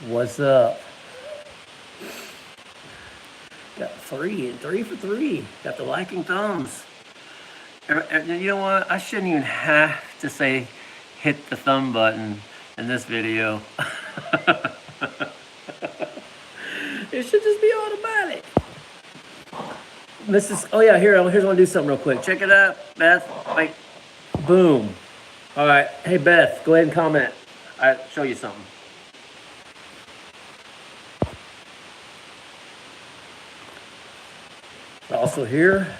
What's up? Got three for three. Got the liking thumbs. You know what? I shouldn't even have to say hit the thumb button in this video. It should just be automatic. Oh yeah, here's I want to do something real quick. Check it out, Beth. Wait. Boom. All right. Hey, Beth, go ahead and comment. I'll show you something. Also here.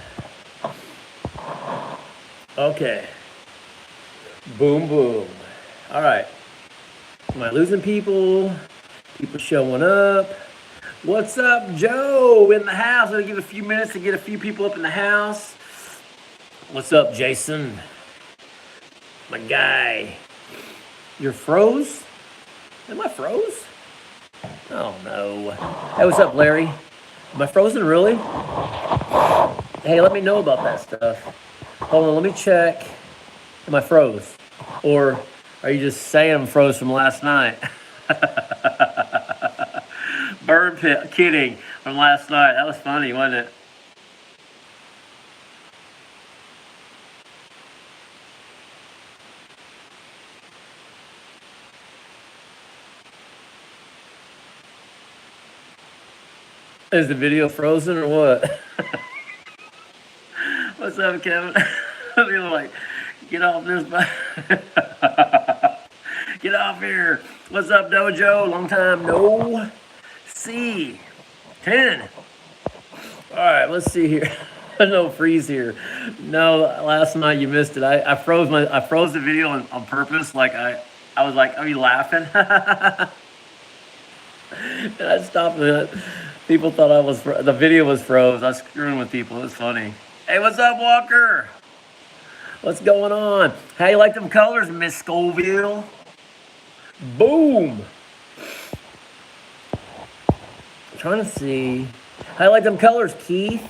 Okay. Boom, boom. All right. Am I losing people? People showing up. What's up, Joe, in the house? I'm going to give a few minutes to get a few people up in the house. What's up, Jason? My guy. You're froze? Am I froze? Oh, no. Hey, what's up, Larry? Am I frozen, really? Hey, let me know about that stuff. Hold on, let me check. Am I froze? Or are you just saying I'm froze from last night? Burn pit, kidding, from last night. That was funny, wasn't it? Is the video frozen or what? What's up, Kevin? People like, get off this. Get off here. What's up, Dojo? Long time no see. 10. All right, let's see here. No freeze here. No, last night you missed it. I froze the video on purpose. Like I was like, are you laughing? And I stopped it. People thought the video was froze. I was screwing with people. It was funny. Hey, what's up, Walker? What's going on? How you like them colors, Miss Scoville? Boom. I'm trying to see. How you like them colors, Keith?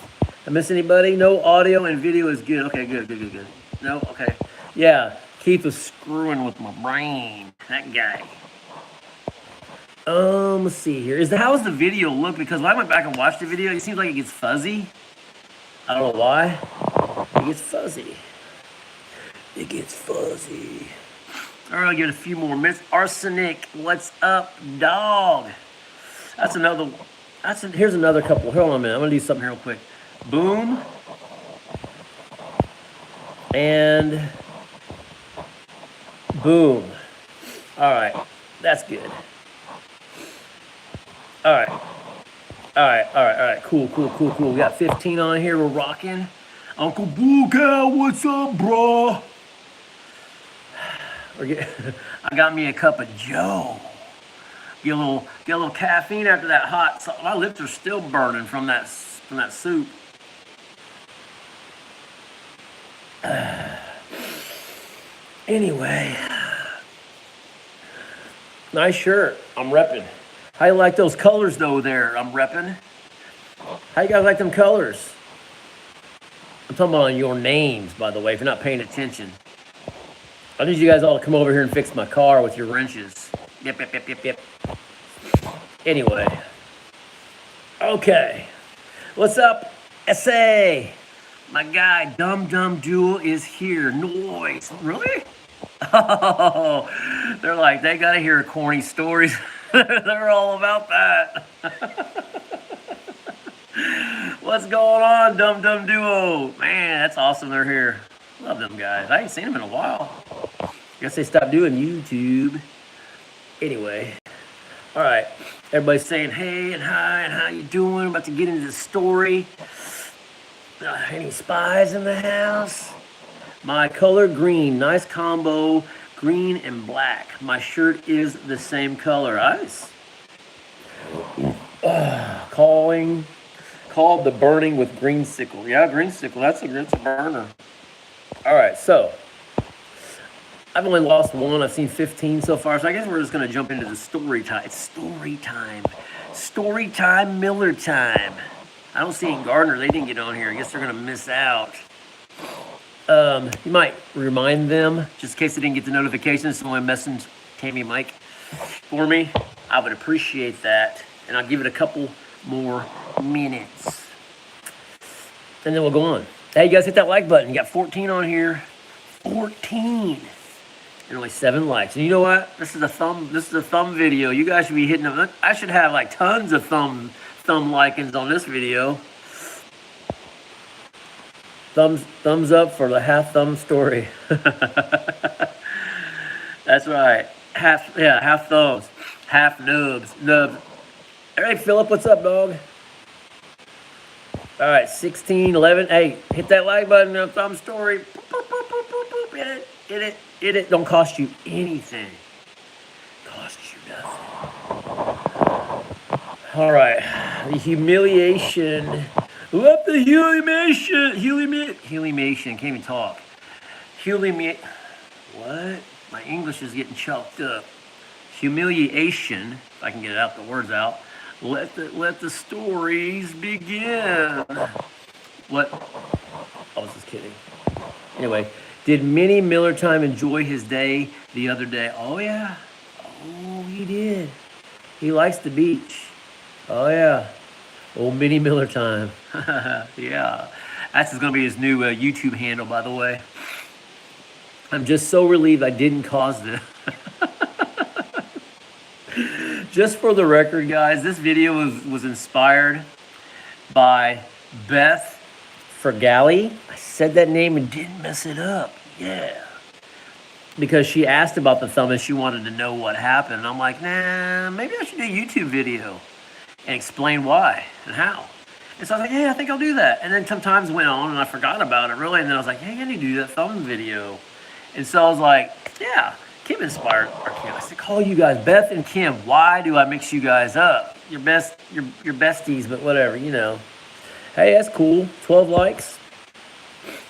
I miss anybody? No audio and video is good. Okay, good. No, okay. Yeah, Keith was screwing with my brain. That guy. Let's see here. How's the video look? Because when I went back and watched the video, it seems like it gets fuzzy. I don't know why. It gets fuzzy. All right, I'll give it a few more minutes. Arsenic, what's up, dog? Here's another couple. Hold on a minute. I'm gonna do something real quick. Boom. And boom. All right, that's good. All right. Cool. We got 15 on here. We're rocking. Uncle Boo Cow, what's up, bro? I got me a cup of Joe. Get a little caffeine after that hot. My lips are still burning from that soup. Anyway, nice shirt. I'm repping. How you like those colors though? There, I'm repping. How you guys like them colors? I'm talking about your names, by the way. If you're not paying attention, I need you guys all to come over here and fix my car with your wrenches. Yep. Anyway, okay. What's up, SA? My guy, Dum Dum Duel is here. Noise. Really? Oh, they're like, they gotta hear corny stories. They're all about that. What's going on, Dum Dum Duo? Man, that's awesome they're here. Love them guys. I ain't seen them in a while. Guess they stopped doing YouTube. Anyway, all right. Everybody's saying hey and hi and how you doing? About to get into the story. Any spies in the house? My color green. Nice combo. Green and black. My shirt is the same color. Nice. Called the burning with green sickle. Yeah, green sickle. That's a burner. All right, so I've only lost one. I've seen 15 so far. So I guess we're just gonna jump into the story time. It's story time. Story time, Miller time. I don't see any Gardner. They didn't get on here. I guess they're gonna miss out. You might remind them, just in case they didn't get the notifications. Someone messaged Tammy Mike. for me, I would appreciate that. And I'll give it a couple more minutes. And then we'll go on. Hey, you guys hit that like button. You got 14 on here. 14. And only 7 likes. And you know what? This is a thumb video. You guys should be hitting them. I should have like tons of thumb likings on this video. Thumbs up for the half thumb story. That's right. Half thumbs. Half nubs. Hey, Philip, what's up, dog? All right, 16, 11. Hey, hit that like button, thumb story. Hit it. Don't cost you anything. Costs you nothing. All right, the humiliation. Love the humiliation. Can't even talk. What? My English is getting choked up. Humiliation. If I can get it out, the words out. Let the stories begin. What? I was just kidding. Anyway, did Minnie Miller Time enjoy his day the other day? Oh yeah. Oh, he did. He likes the beach. Oh yeah. Old Minnie Miller Time. Yeah. That's going to be his new YouTube handle, by the way. I'm just so relieved I didn't cause this. Just for the record, guys, this video was inspired by Beth Fergali. I said that name and didn't mess it up. Yeah. Because she asked about the thumb and she wanted to know what happened. And I'm like, nah, maybe I should do a YouTube video and explain why and how. And so I was like, yeah, I think I'll do that. And then some times went on and I forgot about it really. And then I was like, hey, I need to do that thumb video. And so I was like, yeah, Kim inspired, or Kim. I said, call you guys, Beth and Kim. Why do I mix you guys up? Your besties, but whatever, you know. Hey, that's cool. 12 likes.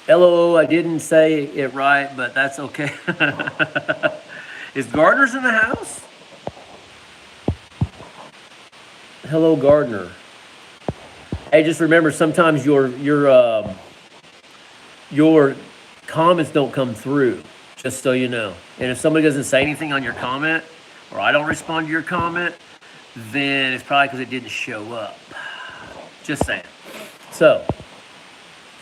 LOL, I didn't say it right, but that's okay. Is Gardner's in the house? Hello, Gardner. Hey, just remember, sometimes your comments don't come through, just so you know. And if somebody doesn't say anything on your comment, or I don't respond to your comment, then it's probably because it didn't show up. Just saying. So,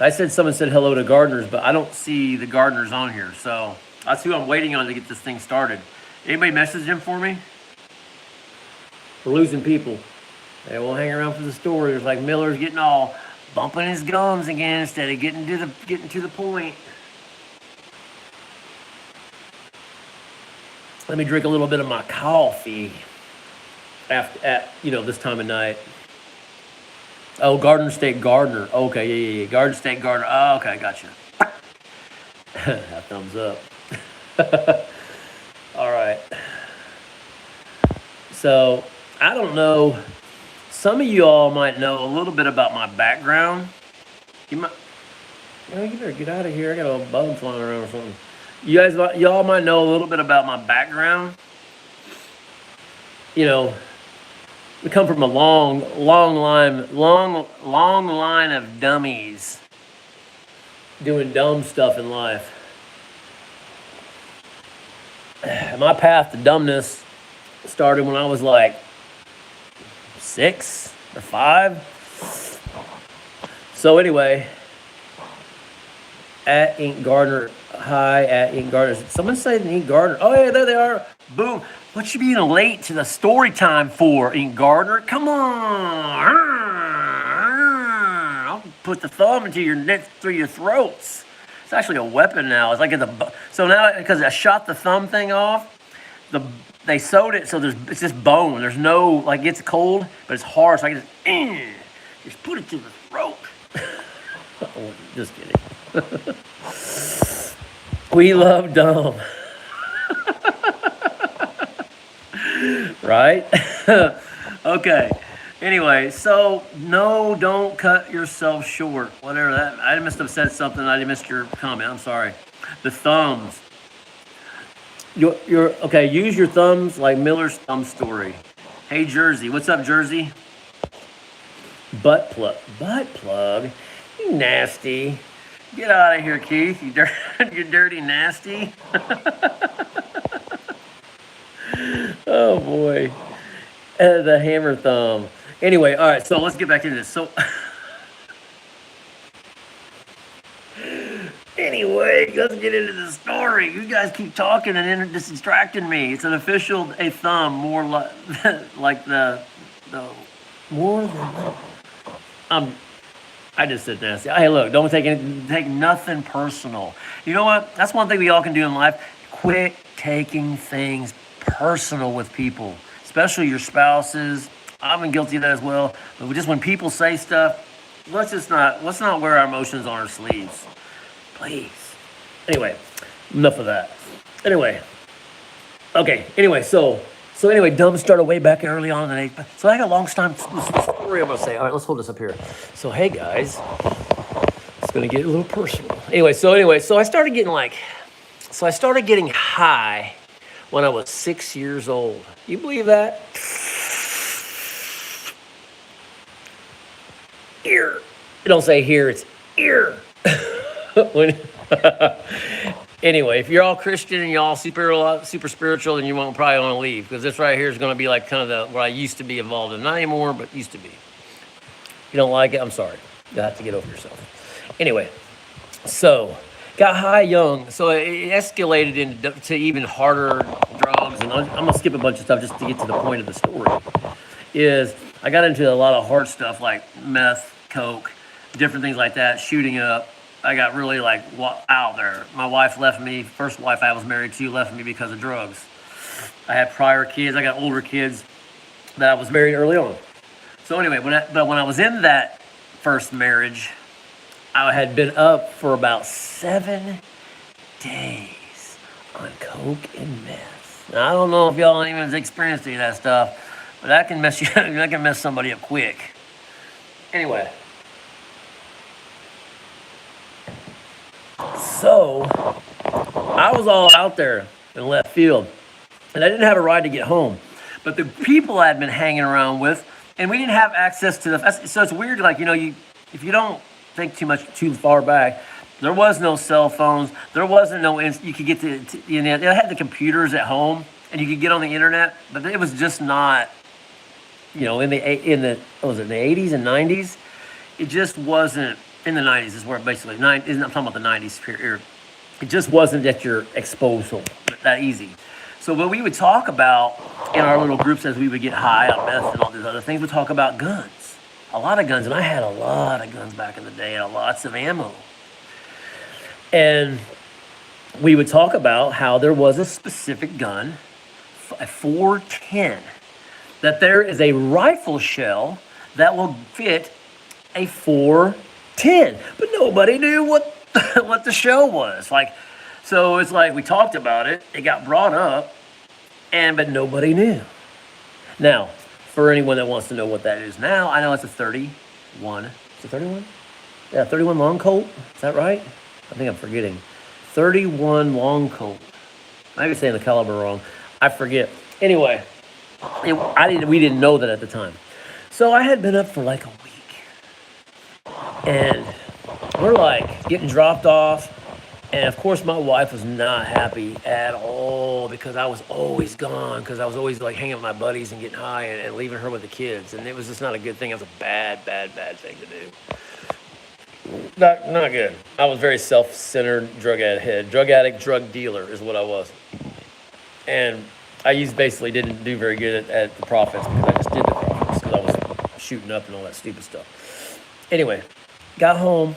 I said someone said hello to Gardner's, but I don't see the Gardner's on here. So, that's who I'm waiting on to get this thing started. Anybody message him for me? We're losing people. They won't hang around for the story. There's like Miller's getting all bumping his gums again instead of getting to the point. Let me drink a little bit of my coffee at this time of night. Oh, Garden State Gardner. Okay, yeah. Garden State Gardner. Oh, okay, gotcha. That thumbs up. All right. So, I don't know. Some of you all might know a little bit about my background. You better get out of here. I got a bug flying around or something. Y'all might know a little bit about my background. You know, we come from a long line of dummies doing dumb stuff in life. My path to dumbness started when I was like 6 or 5. So anyway, at Ink Gardner. Hi, at Ink Gardner. Someone said Ink Gardner. Oh, yeah, there they are. Boom. What you being late to the story time for, Ink Gardner? Come on. I'll put the thumb into your neck through your throats. It's actually a weapon now. It's like so now because I shot the thumb thing off, they sewed it so it's just bone. There's no, like, it's cold, but it's hard, so I can just put it to the throat. Oh, just kidding. We love dumb. Right? Okay. Anyway, so no, don't cut yourself short. Whatever that, I must have said something. I missed your comment. I'm sorry. The thumbs. Okay. Use your thumbs like Miller's thumb story. Hey, Jersey. What's up, Jersey? Butt plug. You nasty. Get out of here, Keith. You dirty nasty. Oh boy. The hammer thumb. Anyway, all right, so let's get back into this. So, anyway, let's get into the story. You guys keep talking and then it's distracting me. It's an official a thumb, more like the more than I just said nasty. Hey, look, don't take nothing personal. You know what? That's one thing we all can do in life. Quit taking things personal with people, especially your spouses. I've been guilty of that as well. But just when people say stuff, let's not wear our emotions on our sleeves, please. Anyway, enough of that. Anyway, okay. Anyway, so anyway, dumb started way back early on in the day. So I got a long time story I'm gonna say. All right, let's hold this up here. So hey guys, it's gonna get a little personal. Anyway, so I started getting high when I was 6 years old. You believe that? Ear. You don't say here, it's ear. When, anyway, if you're all Christian and you're all super spiritual, then you won't probably want to leave, because this right here is going to be like kind of where I used to be involved in. Not anymore, but used to be. You don't like it? I'm sorry. You'll have to get over yourself. Anyway, so got high young, so it escalated into even harder drugs, and I'm going to skip a bunch of stuff just to get to the point of the story. Is I got into a lot of hard stuff like meth, coke, different things like that, shooting up. I got really like out there. My wife left me. First wife I was married to left me because of drugs. I had prior kids. I got older kids that I was married early on. So anyway, when I was in that first marriage, I had been up for about 7 days on coke and meth. Now, I don't know if y'all even experienced any of that stuff, but that can mess that can mess somebody up quick. Anyway. So, I was all out there in left field, and I didn't have a ride to get home. But the people I'd been hanging around with, and we didn't have access to so it's weird, like, if you don't think too far back, there was no cell phones, there wasn't you could get to the internet. They had the computers at home, and you could get on the internet, but it was just not, in the 80s and 90s, it just wasn't. In the 90s is where basically, I'm talking about the 90s period. It just wasn't at your exposure that easy. So what we would talk about in our little groups as we would get high on meth and all these other things, we'd talk about guns. A lot of guns, and I had a lot of guns back in the day, and lots of ammo. And we would talk about how there was a specific gun, a 410, that there is a rifle shell that will fit a 410, but nobody knew what the show was like. So it's like we talked about it, it got brought up, but nobody knew. Now, for anyone that wants to know what that is now, I know it's a 31. Is it 31? Yeah, 31 long Colt. Is that right? I think I'm forgetting. 31 long Colt. I be saying the caliber wrong. I forget. Anyway, we didn't know that at the time. So I had been up for like a week. And we're like getting dropped off. And of course, my wife was not happy at all because I was always gone, because I was always like hanging with my buddies and getting high and leaving her with the kids. And it was just not a good thing. It was a bad thing to do. Not good. I was very self-centered, drug addict, drug dealer is what I was. And I basically didn't do very good at the profits, because I just did the profits because I was shooting up and all that stupid stuff. Anyway, got home.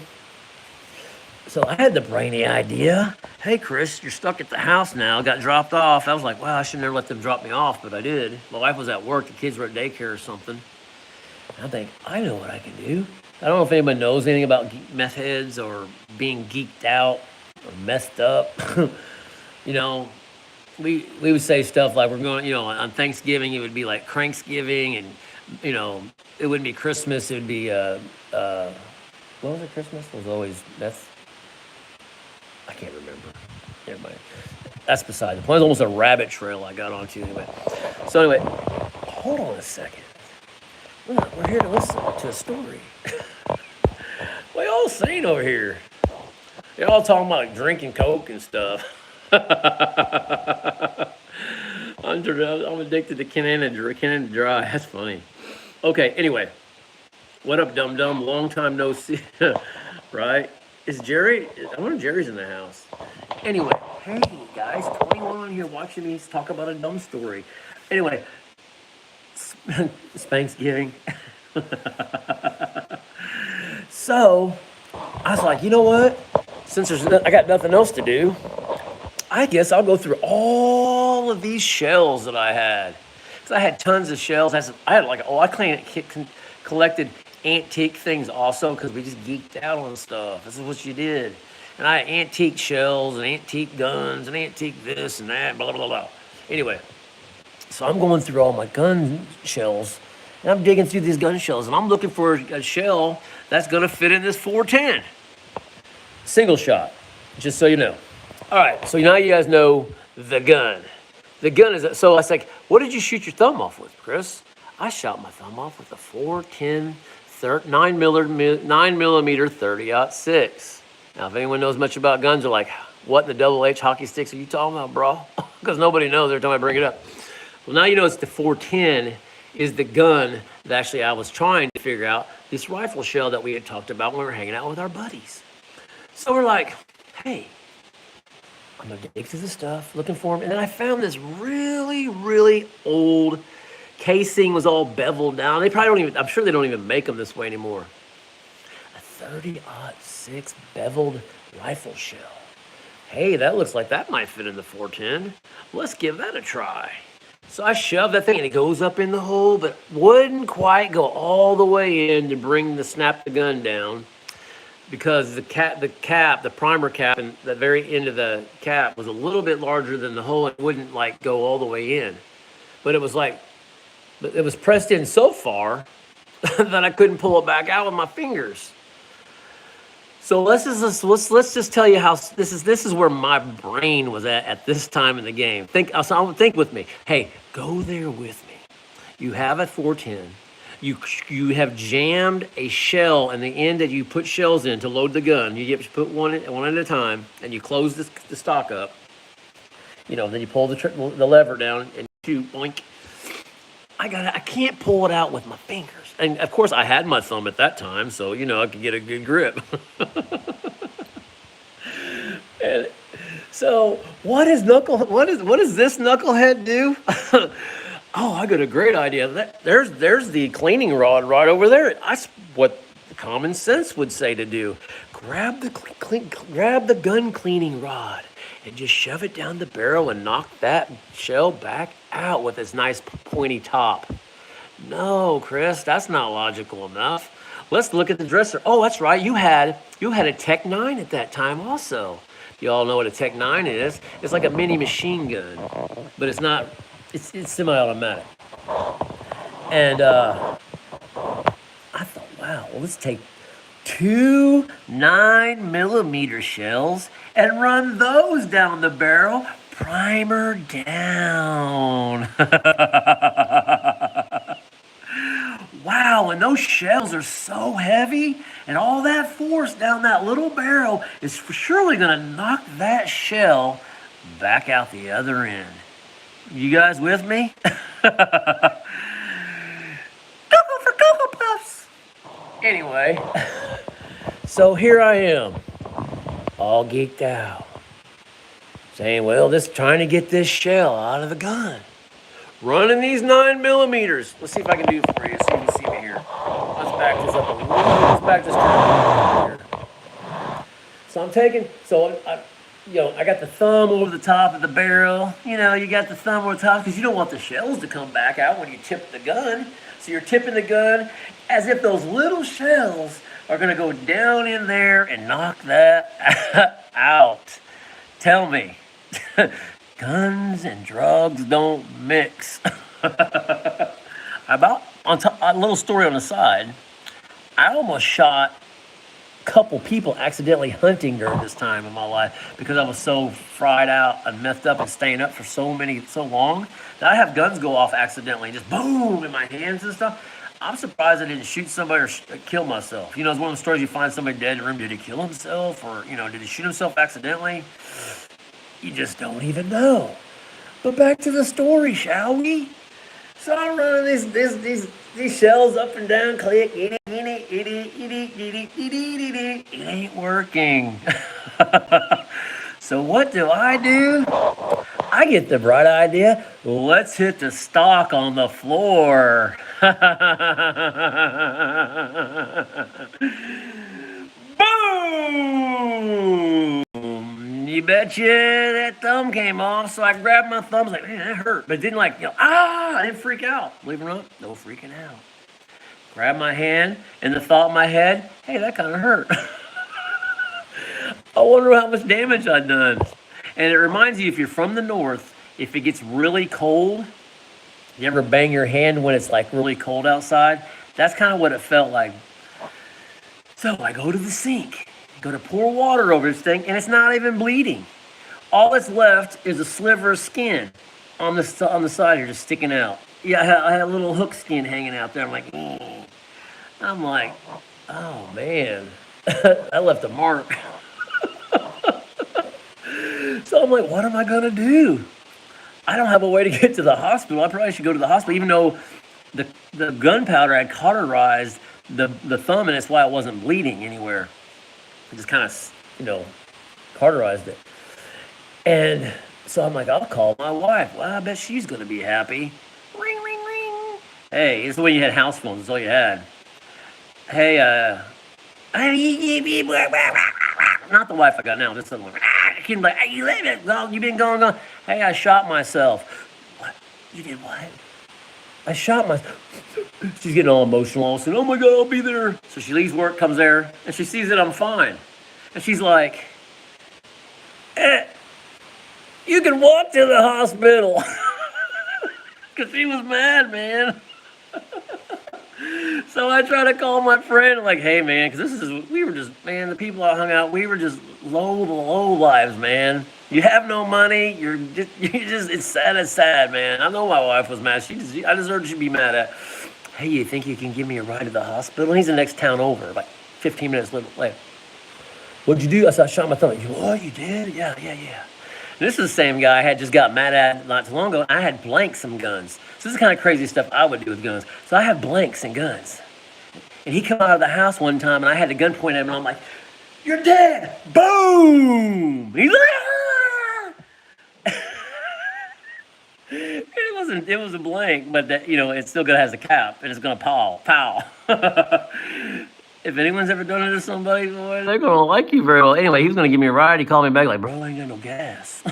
So I had the brainy idea. Hey, Chris, you're stuck at the house now. Got dropped off. I was like, wow, I should never let them drop me off, but I did. My wife was at work. The kids were at daycare or something. And I think, I know what I can do. I don't know if anybody knows anything about meth heads or being geeked out or messed up. We would say stuff like we're going, on Thanksgiving, it would be like Cranksgiving, and, it wouldn't be Christmas. It would be, what was it, Christmas? It was always, I can't remember. Everybody, that's beside the point. It was almost a rabbit trail I got onto anyway. So anyway, hold on a second. Look, we're here to listen to a story. What y'all saying over here? You're all talking about like drinking Coke and stuff. I'm I'm addicted to Canada Dry. That's funny. Okay, anyway. What up, dum dum? Long time no see. Right? Is Jerry? I wonder if Jerry's in the house. Anyway, hey guys, 21 here watching me talk about a dumb story. Anyway, it's Thanksgiving. So I was like, you know what? Since I got nothing else to do, I guess I'll go through all of these shells that I had. Because I had tons of shells. I had like, collected antique things also because we just geeked out on stuff. This is what you did. And I had antique shells and antique guns and antique this and that, blah, blah, blah. Anyway, so I'm going through all my gun shells and I'm digging through these gun shells and I'm looking for a shell that's going to fit in this 410. Single shot, just so you know. All right, so now you guys know the gun. The gun is, so I was like, what did you shoot your thumb off with, Chris? I shot my thumb off with a 410 9 millimeter 30-06. Now, if anyone knows much about guns, they're like, what in the double H hockey sticks are you talking about, bro? Because nobody knows every time I bring it up. Well, now you know it's the 410 is the gun that actually I was trying to figure out this rifle shell that we had talked about when we were hanging out with our buddies. So we're like, hey, I'm gonna dig through the stuff, looking for them. And then I found this really, really old casing, was all beveled down. They probably don't even, I'm sure they don't even make them this way anymore. A 30-06 beveled rifle shell. Hey, that looks like that might fit in the 410. Let's give that a try. So I shoved that thing and it goes up in the hole, but wouldn't quite go all the way in to snap the gun down. Because the primer cap, and the very end of the cap was a little bit larger than the hole. It wouldn't like go all the way in, but it was pressed in so far that I couldn't pull it back out with my fingers. So let's just tell you how this is where my brain was at this time in the game. Think with me. Hey, go there with me. You have a 410. You have jammed a shell in the end that you put shells in to load the gun. You put one at a time, and you close the stock up. Then you pull the lever down and shoot, boink. I can't pull it out with my fingers. And of course I had my thumb at that time, so I could get a good grip. And so what does this knucklehead do? Oh, I got a great idea. There's the cleaning rod right over there. That's what common sense would say to do. Grab the gun cleaning rod and just shove it down the barrel and knock that shell back out with its nice pointy top. No, Chris, that's not logical enough. Let's look at the dresser. Oh, that's right. You had a Tech 9 at that time also. You all know what a Tech 9 is. It's like a mini machine gun, but it's not. It's semi-automatic. And I thought, wow, well, let's take 2 9mm shells and run those down the barrel, primer down. Wow, and those shells are so heavy, and all that force down that little barrel is surely going to knock that shell back out the other end. You guys with me? Cocoa for Cocoa Puffs! Anyway, so here I am, all geeked out, saying, well, trying to get this shell out of the gun. Running these 9mm. Let's see if I can do it for you, so you can see me here. Let's back this up a little. Let's back this camera here. So I'm taking, I got the thumb over the top of the barrel. You got the thumb over the top because you don't want the shells to come back out when you tip the gun. So you're tipping the gun as if those little shells are going to go down in there and knock that out. Tell me. Guns and drugs don't mix. A little story on the side. I almost shot couple people accidentally hunting during this time in my life because I was so fried out and messed up and staying up for so long that I have guns go off accidentally, just boom in my hands and stuff. I'm surprised I didn't shoot somebody or kill myself. It's one of those stories you find somebody dead in the room. Did he kill himself or, did he shoot himself accidentally? You just don't even know. But back to the story, shall we? So I'm running these shells up and down, click, it ain't working. So what do? I get the bright idea. Let's hit the stock on the floor. Boom! You betcha that thumb came off. So I grabbed my thumb. I was like, man, that hurt. But it didn't I didn't freak out. Believe it or not, no freaking out. Grab my hand, and the thought in my head, hey, that kind of hurt. I wonder how much damage I've done. And it reminds you, if you're from the north, if it gets really cold, you ever bang your hand when it's like really cold outside? That's kind of what it felt like. So I go to the sink, go to pour water over this thing, and it's not even bleeding. All that's left is a sliver of skin on the side here, just sticking out. Yeah, I had a little hook skin hanging out there. I'm like, oh man, I left a mark. So I'm like, what am I gonna do? I don't have a way to get to the hospital. I probably should go to the hospital, even though the gunpowder had cauterized the thumb, and that's why it wasn't bleeding anywhere. It just kind of, cauterized it. And so I'm like, I'll call my wife. Well, I bet she's gonna be happy. Ring, ring, ring. Hey, it's the way you had house phones. That's all you had. Hey, not the wife I got now. This other one. Kid like, hey, you live it? Well, you been going on? Hey, I shot myself. What? You did what? I shot myself. She's getting all emotional. All of a sudden, oh my God, I'll be there. So she leaves work, comes there, and she sees that I'm fine. And she's like, you can walk to the hospital. Because she was mad, man. So I try to call my friend, like, hey, man, because we were just, man, the people I hung out, we were just low lives, man. You have no money. It's sad, man. I know my wife was mad. I deserved to be mad at. Hey, you think you can give me a ride to the hospital? He's the next town over, like 15 minutes later. What'd you do? I said, I shot my thumb. What, you did? Yeah. This is the same guy I had just got mad at not too long ago. I had blanks some guns. So this is kind of crazy stuff I would do with guns. So I have blanks and guns. And he come out of the house one time, and I had the gun pointed at him, and I'm like, you're dead. Boom. He's like, it was a blank, but that, it still has a cap, and it's gonna pow. If anyone's ever done it to somebody, boy, they're gonna like you very well. Anyway, he was gonna give me a ride. He called me back like, bro, I ain't got no gas.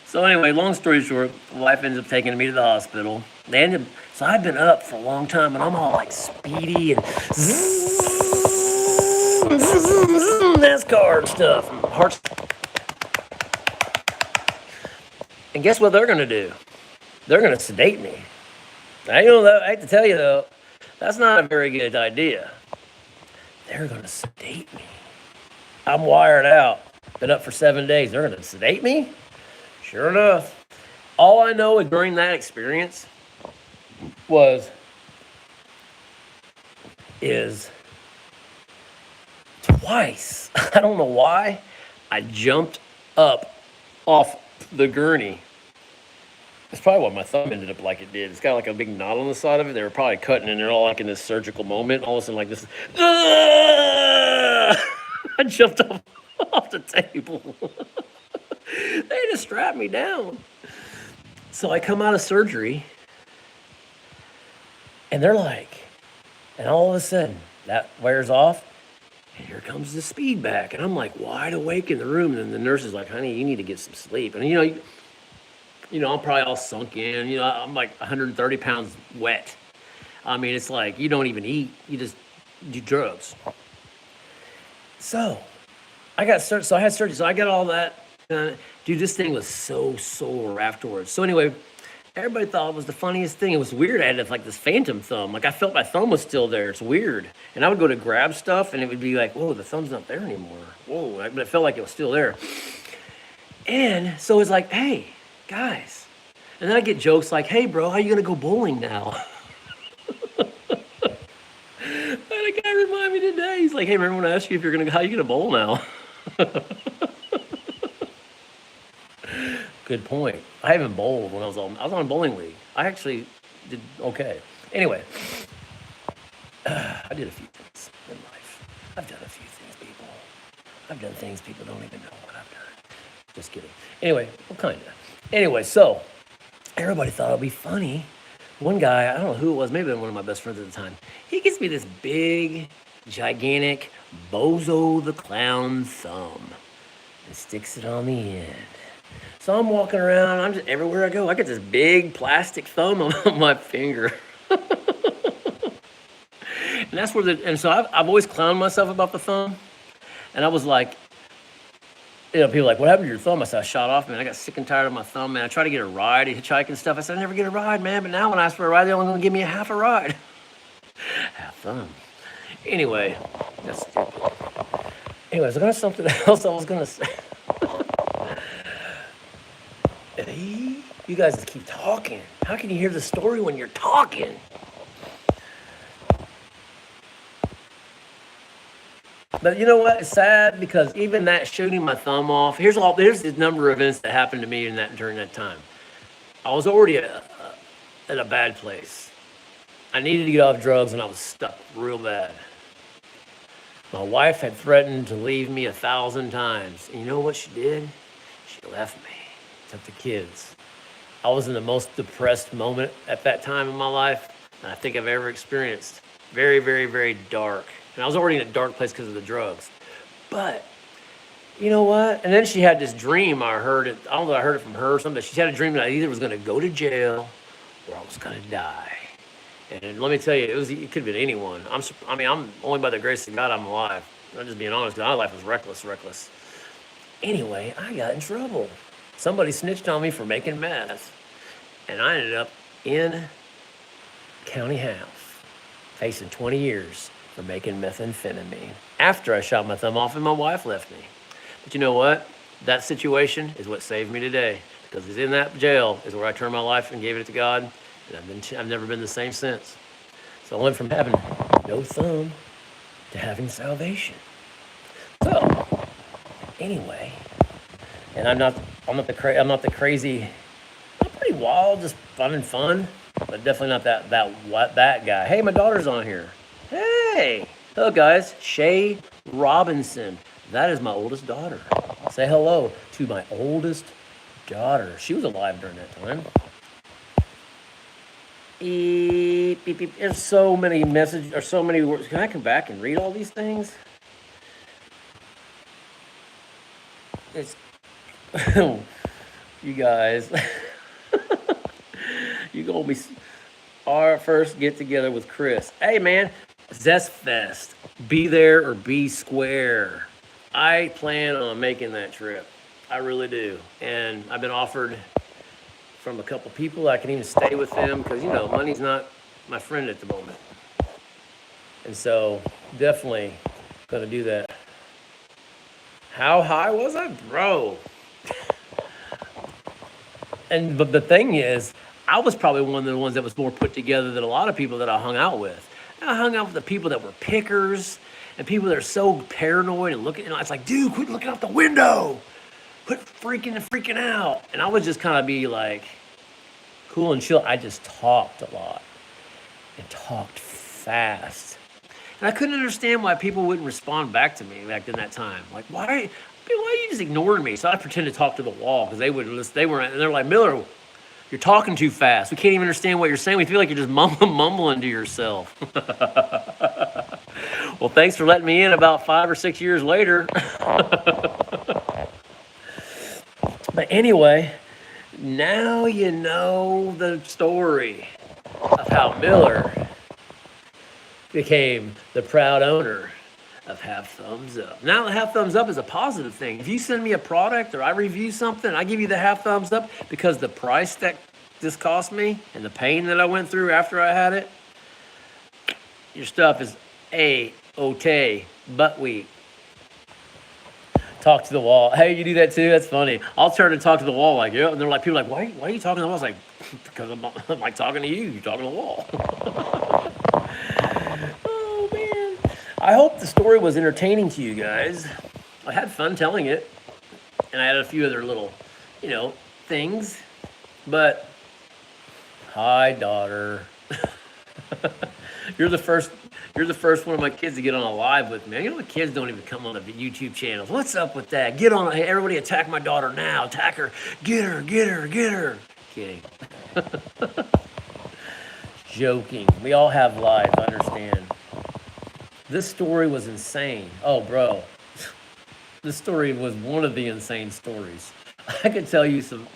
So anyway, long story short, the wife ends up taking me to the hospital. So I've been up for a long time, and I'm all like speedy and NASCAR and stuff. And guess what they're gonna do? They're gonna sedate me. I hate to tell you though, that's not a very good idea. They're gonna sedate me. I'm wired out. Been up for 7 days. They're gonna sedate me? Sure enough. All I know during that experience is twice. I don't know why. I jumped up off the gurney. That's probably why my thumb ended up like it did. It's got like a big knot on the side of it. They were probably cutting, and they're all like in this surgical moment. All of a sudden, like this. I jumped off the table. They just strapped me down. So I come out of surgery, and they're like, and all of a sudden, that wears off, and here comes the speed back. And I'm like wide awake in the room, and the nurse is like, honey, you need to get some sleep. And I'm probably all sunk in. I'm like 130 pounds wet. I mean, it's like you don't even eat. You just do drugs. So I had surgery. So I got all that. Dude, this thing was so sore afterwards. So anyway, everybody thought it was the funniest thing. It was weird. I had like this phantom thumb. Like I felt my thumb was still there. It's weird. And I would go to grab stuff, and it would be like, whoa, the thumb's not there anymore. Whoa, but it felt like it was still there. And so it's like, hey, guys. And then I get jokes like, hey, bro, how you going to go bowling now? And a guy reminded me today. He's like, hey, remember when I asked you how you going to bowl now? Good point. I even bowled when I was on a bowling league. I actually did okay. Anyway, I did a few things in life. I've done a few things, people. I've done things people don't even know what I've done. Just kidding. Anyway, well, kind of. Anyway, so everybody thought it'd be funny. One guy, I don't know who it was, maybe one of my best friends at the time, he gives me this big, gigantic Bozo the Clown thumb and sticks it on the end. So I'm walking around, I'm just everywhere I go, I get this big plastic thumb on my finger. And that's where and so I've always clowned myself about the thumb. And I was like, people are like, what happened to your thumb? I said, I shot off, man. I got sick and tired of my thumb, man. I tried to get a ride, hitchhike and stuff. I said, I never get a ride, man. But now when I ask for a ride, they're only going to give me a half a ride. Half thumb. Anyway, that's stupid. Anyways, I got something else I was going to say. Hey, you guys just keep talking. How can you hear the story when you're talking? But you know what? It's sad because even that shooting my thumb off. Here's the number of events that happened to me during that time. I was already at a bad place. I needed to get off drugs and I was stuck real bad. My wife had threatened to leave me 1,000 times. And you know what she did? She left me, took the kids. I was in the most depressed moment at that time in my life that I think I've ever experienced. Very, very, very dark. And I was already in a dark place because of the drugs. But, you know what? And then she had this dream. I heard it. I don't know if I heard it from her or something. But she had a dream that I either was going to go to jail or I was going to die. And let me tell you, it could have been anyone. I'm only by the grace of God I'm alive. I'm just being honest. My life was reckless. Anyway, I got in trouble. Somebody snitched on me for making meth. And I ended up in county house, facing 20 years for making methamphetamine after I shot my thumb off and my wife left me. But you know what? That situation is what saved me today, because it's in that jail is where I turned my life and gave it to God, and I've never been the same since. So I went from having no thumb to having salvation. So anyway, and I'm not the crazy. I'm pretty wild, just having fun, but definitely not that guy. Hey, my daughter's on here. Hey, hello guys, Shay Robinson. That is my oldest daughter. Say hello to my oldest daughter. She was alive during that time. Beep, beep, beep. There's so many messages, or so many words. Can I come back and read all these things? It's you guys. You gonna be our first get together with Chris. Hey man, Zest Fest. Be there or be square. I plan on making that trip. I really do. And I've been offered from a couple people. I can even stay with them because, money's not my friend at the moment. And so definitely going to do that. How high was I? Bro. But the thing is, I was probably one of the ones that was more put together than a lot of people that I hung out with. I hung out with the people that were pickers and people that are so paranoid and looking. It's like, dude, quit looking out the window. Quit freaking out. And I would just kind of be like cool and chill. I just talked a lot and talked fast. And I couldn't understand why people wouldn't respond back to me back in that time. Like, why are you just ignoring me? So I pretended to talk to the wall because they wouldn't listen. And they're like, Miller, you're talking too fast. We can't even understand what you're saying. We feel like you're just mumbling to yourself. Well, thanks for letting me in about 5 or 6 years later. But anyway, now you know the story of how Miller became the proud owner of Half Thumbs Up. Now, the Half Thumbs Up is a positive thing. If you send me a product or I review something, I give you the Half Thumbs Up because the price that this cost me and the pain that I went through after I had it, your stuff is A-OK, buckwheat. Talk to the wall. Hey, you do that too? That's funny. I'll turn and talk to the wall like, yeah. And they're like, people are like, why are you talking to the wall? I was like, because I'm like talking to you. You're talking to the wall. Oh, man. I hope the story was entertaining to you guys. I had fun telling it. And I had a few other little, things. But hi, daughter. You're the first. You're the first one of my kids to get on a live with me. You know, the kids don't even come on the YouTube channels. What's up with that? Get on. Hey, everybody, attack my daughter now. Attack her. Get her. Get her. Get her. Kidding. Joking. We all have lives. I understand. This story was insane. Oh, bro. This story was one of the insane stories. I could tell you some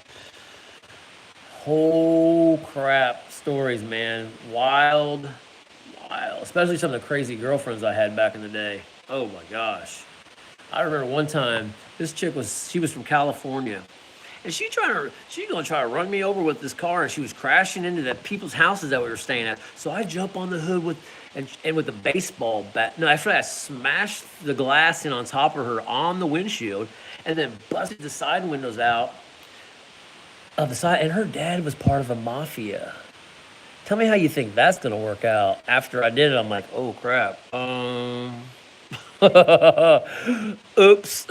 whole crap stories, man. Wild. Especially some of the crazy girlfriends I had back in the day. Oh my gosh. I remember one time, this chick she was from California. And she's gonna try to run me over with this car, and she was crashing into the people's houses that we were staying at. So I jump on the hood with the baseball bat. No, actually I smashed the glass in on top of her on the windshield, and then busted the side windows out of the side. And her dad was part of a mafia. Tell me how you think that's gonna work out. After I did it, I'm like, oh crap. Oops.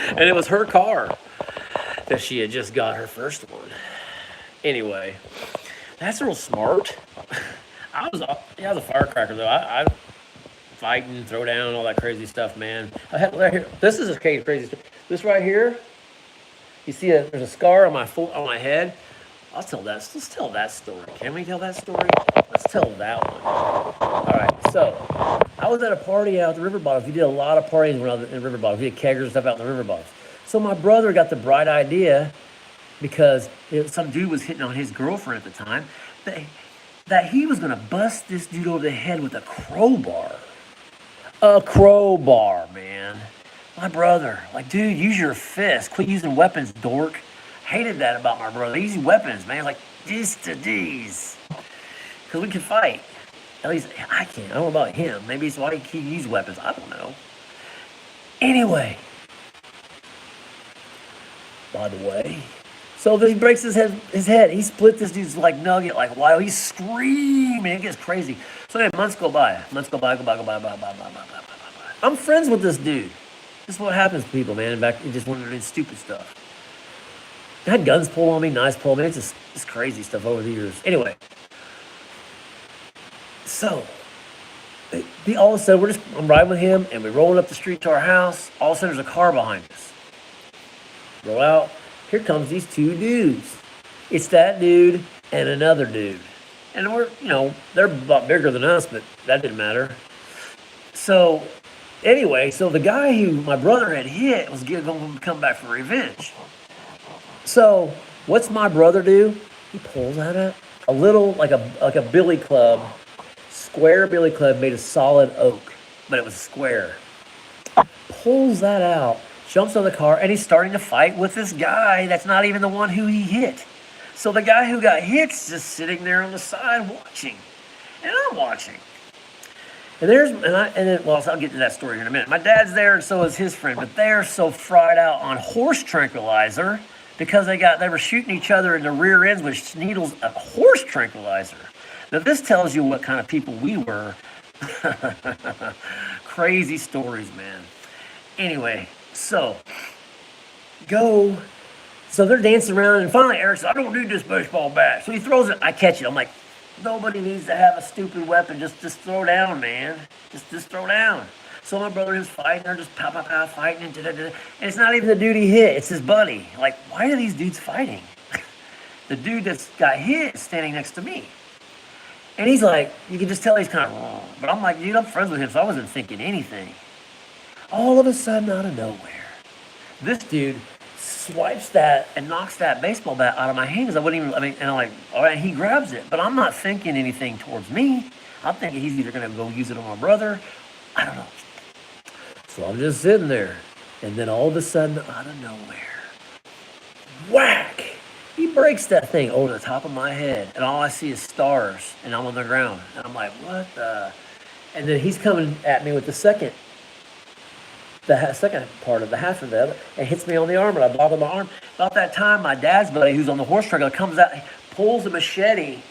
And it was her car that she had just got her first one. Anyway, that's real smart. I was a firecracker though. I fighting, throw down, all that crazy stuff, man. I had right here. This is a crazy stuff. This right here. You see, there's a scar on my head. Let's tell that story. Can we tell that story? Let's tell that one. All right. So, I was at a party out at the river bottoms. We did a lot of parties when I was in river bottoms. We did keggers and stuff out in the river bottoms. So my brother got the bright idea, because some dude was hitting on his girlfriend at the time, that he was gonna bust this dude over the head with a crowbar. A crowbar, man. My brother, like, dude, use your fist. Quit using weapons, dork. Hated that about my brother. He's using weapons, man. Like, this to these. Because we can fight. At least I can't. I don't know about him. Maybe it's why he uses weapons. I don't know. Anyway. By the way. So he breaks his head. He split this dude's like nugget, like wow. He's screaming. It gets crazy. So then months go by. I'm friends with this dude. This is what happens to people, man. Back just when they're doing stupid stuff. I had guns pulled on me, knives pulled on me. It's just crazy stuff over the years. Anyway, so all of a sudden I'm riding with him, and we're rolling up the street to our house. All of a sudden there's a car behind us. Roll out. Here comes these two dudes. It's that dude and another dude, and they're a lot bigger than us, but that didn't matter. So anyway, the guy who my brother had hit was going to come back for revenge. So, what's my brother do? He pulls out a little, like a billy club, square billy club made of solid oak, but it was square. Pulls that out, jumps on the car, and he's starting to fight with this guy that's not even the one who he hit. So the guy who got hit's just sitting there on the side watching, and I'm watching. And I'll get to that story in a minute. My dad's there, and so is his friend, but they're so fried out on horse tranquilizer. Because they were shooting each other in the rear ends with needles of horse tranquilizer. Now this tells you what kind of people we were. Crazy stories, man. Anyway, so they're dancing around, and finally Eric says, I don't need this baseball bat. So he throws it, I catch it. I'm like, nobody needs to have a stupid weapon. Just throw down, man. Just throw down. So my brother is fighting, they're just pow, fighting, and it's not even the dude he hit, it's his buddy. Like, why are these dudes fighting? The dude that's got hit is standing next to me. And he's like, you can just tell he's kind of wrong. But I'm like, dude, I'm friends with him, so I wasn't thinking anything. All of a sudden, out of nowhere, this dude swipes that and knocks that baseball bat out of my hands. And I'm like, all right, he grabs it. But I'm not thinking anything towards me. I'm thinking he's either going to go use it on my brother. I don't know. So I'm just sitting there, and then all of a sudden, out of nowhere, whack! He breaks that thing over the top of my head, and all I see is stars, and I'm on the ground. And I'm like, what the? And then he's coming at me with the second part of the half of that, and hits me on the arm, and I bother my arm. About that time, my dad's buddy, who's on the horse trailer, comes out, pulls a machete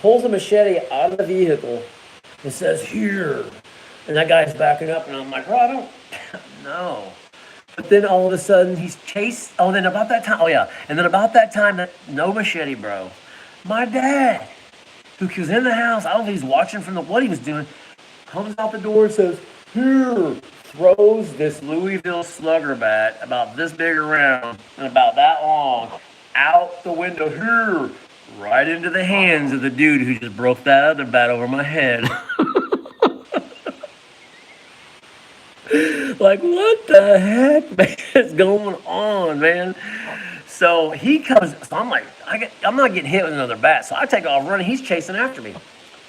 out of the vehicle, and says, here. And that guy's backing up, and I'm like, bro, I don't know. But then all of a sudden he's chased. Oh, then about that time. Oh yeah, and then about that time, that no machete, bro. My dad, who was in the house, I don't know if he's watching from what he was doing, comes out the door and says, "Here," throws this Louisville Slugger bat about this big around and about that long out the window. Here, right into the hands of the dude who just broke that other bat over my head. Like, what the heck, man, is going on, man? So he comes. So I'm like, I'm not getting hit with another bat. So I take off running. He's chasing after me.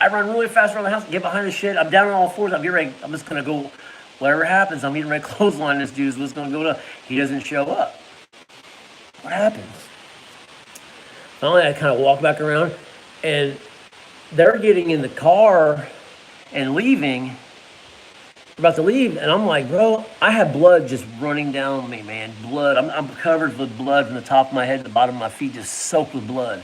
I run really fast around the house, get behind the shit. I'm down on all fours. I'm getting ready. I'm just gonna go. Whatever happens, I'm getting ready to clothesline this dude. What's gonna go down? He doesn't show up. What happens? Finally, I kind of walk back around, and they're getting in the car and leaving. About to leave, and I'm like, bro, I have blood just running down me, man. Blood. I'm covered with blood from the top of my head to the bottom of my feet, just soaked with blood.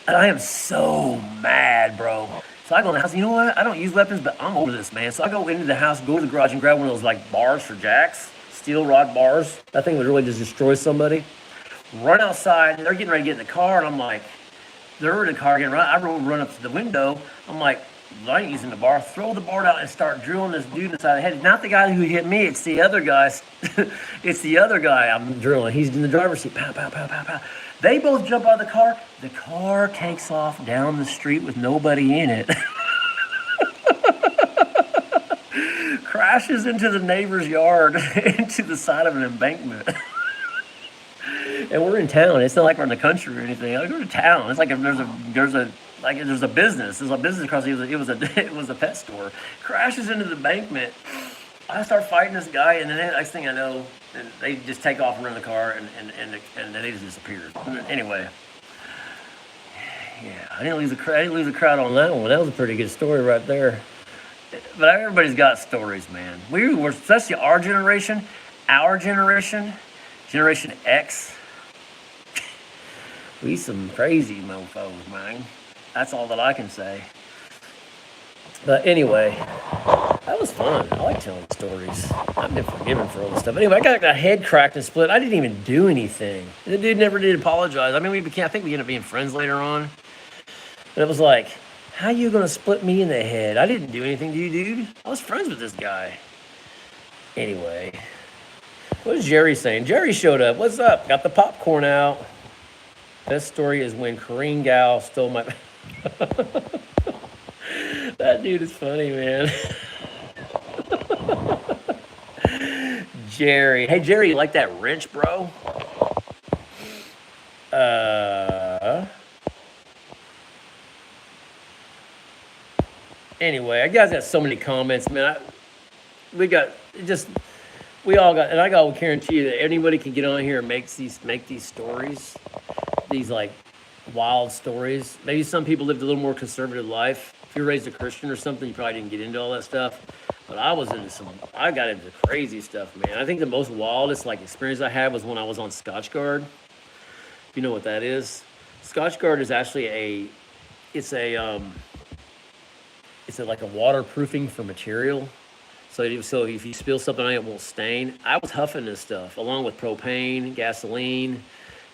And I am so mad, bro. So I go in the house. You know what? I don't use weapons, but I'm over this, man. So I go into the house, go to the garage, and grab one of those like bars for jacks, steel rod bars. That thing would really just destroy somebody. Run outside, and they're getting ready to get in the car, and I'm like, they're in the car getting run. I run up to the window. I'm like, I ain't using the bar. Throw the bar out and start drilling this dude inside the head. Not the guy who hit me. It's the other guy. It's the other guy I'm drilling. He's in the driver's seat. Pow, pow, pow, pow, pow. They both jump out of the car. The car takes off down the street with nobody in it. Crashes into the neighbor's yard, into the side of an embankment. And we're in town. It's not like we're in the country or anything. I go to town. It's like if there's a business. There's a business across. It was a pet store. Crashes into the embankment. I start fighting this guy, and then the next thing I know, they just take off and run the car, and then they just disappeared. Anyway, yeah, I didn't lose the crowd on that one. That was a pretty good story right there. But everybody's got stories, man. We were, especially our generation, Generation X. We some crazy mofos, man. That's all that I can say. But anyway, that was fun. I like telling stories. I've been forgiven for all this stuff. Anyway, I got my head cracked and split. I didn't even do anything. The dude never did apologize. I mean, I think we ended up being friends later on. But it was like, how you gonna split me in the head? I didn't do anything to you, dude. I was friends with this guy. Anyway, what is Jerry saying? Jerry showed up. What's up? Got the popcorn out. Best story is when Corrine Gal stole my... That dude is funny, man. Jerry. Hey, Jerry, you like that wrench, bro? Anyway, I guys got so many comments, man. We all got, and I got to guarantee you that anybody can get on here and make these stories, these like wild stories. Maybe some people lived a little more conservative life. If you're raised a Christian or something, you probably didn't get into all that stuff. But I got into crazy stuff, man. I think the most wildest like experience I had was when I was on Scotchgard. If you know what that is, Scotchgard is actually it's like a waterproofing for material. So if you spill something on it, it won't stain. I was huffing this stuff along with propane, gasoline,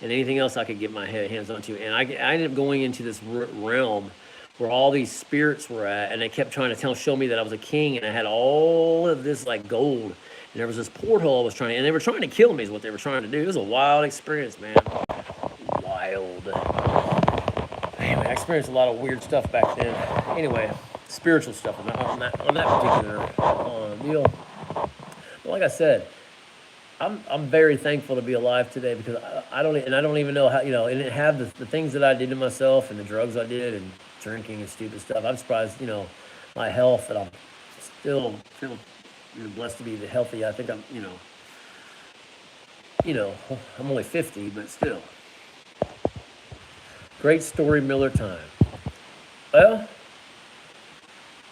and anything else I could get my hands onto. And I ended up going into this realm where all these spirits were at, and they kept trying to show me that I was a king, and I had all of this like gold. And there was this porthole and they were trying to kill me is what they were trying to do. It was a wild experience, man. Wild. Man, I experienced a lot of weird stuff back then. Anyway, spiritual stuff on that particular deal. But like I said, I'm very thankful to be alive today because I don't even know how, and have the things that I did to myself and the drugs I did and drinking and stupid stuff. I'm surprised, my health, that I'm still feel blessed to be healthy. I think I'm only 50, but still. Great story, Miller time. Well,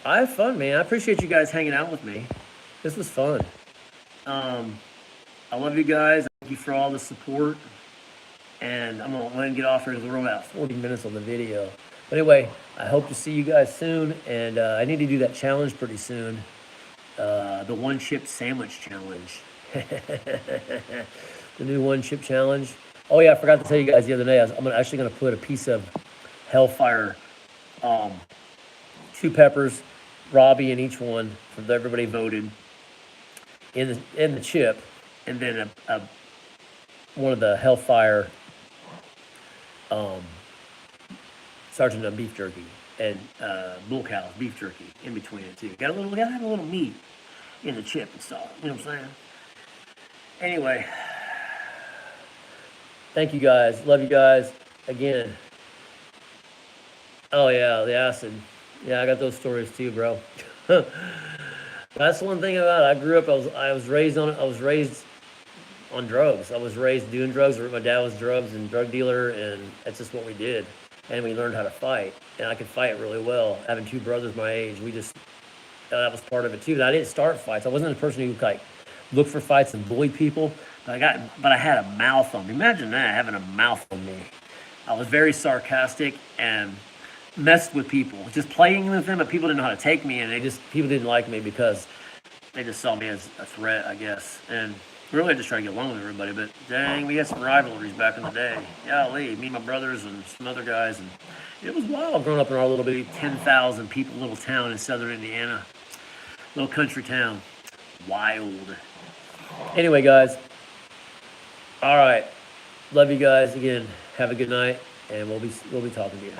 I had fun, man. I appreciate you guys hanging out with me. This was fun. I love you guys. Thank you for all the support. And I'm going to let him get off here because we're about 40 minutes on the video. But anyway, I hope to see you guys soon. And I need to do that challenge pretty soon. The one chip sandwich challenge. The new one chip challenge. Oh yeah, I forgot to tell you guys the other day. I'm actually gonna put a piece of Hellfire, 2 peppers, Robbie in each one, from everybody voted, in the chip, and then one of the Hellfire Sergeant of beef jerky and bull cows beef jerky in between it too. Gotta have a little meat in the chip and stuff. You know what I'm saying? Anyway, thank you guys. Love you guys again. Oh yeah, the acid. Yeah, I got those stories too, bro. That's one thing about it. I grew up. I was raised on it. I was raised on drugs. I was raised doing drugs. My dad was drugs and drug dealer, and that's just what we did. And we learned how to fight, and I could fight really well. Having 2 brothers my age, that was part of it too. And I didn't start fights. I wasn't a person who like looked for fights and bullied people. But I had a mouth on me. Imagine that, having a mouth on me. I was very sarcastic and messed with people, just playing with them, but people didn't know how to take me, and people didn't like me because they just saw me as a threat, I guess. And really, I just try to get along with everybody. But dang, we had some rivalries back in the day. Golly, me and my brothers and some other guys, and it was wild growing up in our little bitty 10,000 people little town in southern Indiana, little country town. Wild. Anyway, guys. All right, love you guys again. Have a good night, and we'll be talking to you.